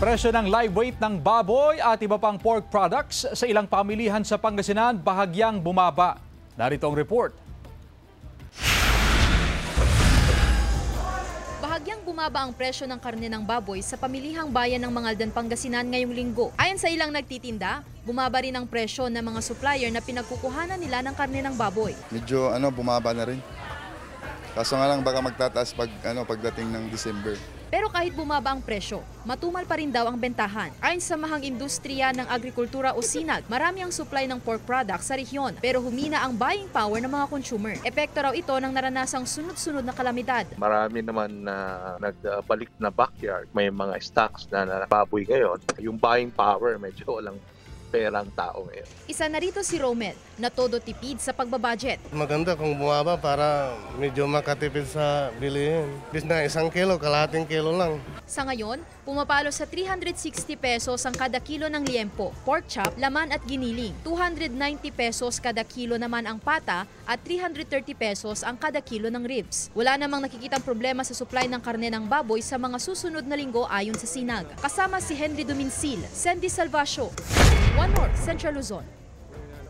Presyo ng live weight ng baboy at iba pang pork products sa ilang pamilihan sa Pangasinan bahagyang bumaba. Narito ang report. Bahagyang bumaba ang presyo ng karne ng baboy sa pamilihang bayan ng Mangaldan, Pangasinan ngayong linggo. Ayon sa ilang nagtitinda, bumaba rin ang presyo ng mga supplier na pinagkukuhanan nila ng karne ng baboy. Medyo bumaba na rin. Kaso nga lang baka magtataas pagdating ng December. Pero kahit bumaba ang presyo, matumal pa rin daw ang bentahan. Ayon sa Mahang Industriya ng Agrikultura o SINAG, marami ang supply ng pork products sa rehiyon pero humina ang buying power ng mga consumer. Epekto raw ito ng naranasang sunod-sunod na kalamidad. Marami naman na nagbalik na backyard, may mga stocks na baboy ngayon. Yung buying power medyo walang perang tao ngayon. Isa na rito si Romel, na todo tipid sa pagbabudget. Maganda kung bumaba para medyo makatipid sa bilihin. Bis na 1 kilo, kalahating kilo lang. Sa ngayon, pumapalo sa 360 pesos ang kada kilo ng liempo, pork chop, laman at giniling. 290 pesos kada kilo naman ang pata at 330 pesos ang kada kilo ng ribs. Wala namang nakikitang problema sa supply ng karne ng baboy sa mga susunod na linggo ayon sa SINAG. Kasama si Henry Duminsil, Sandy Salvacio, One North, Central Luzon.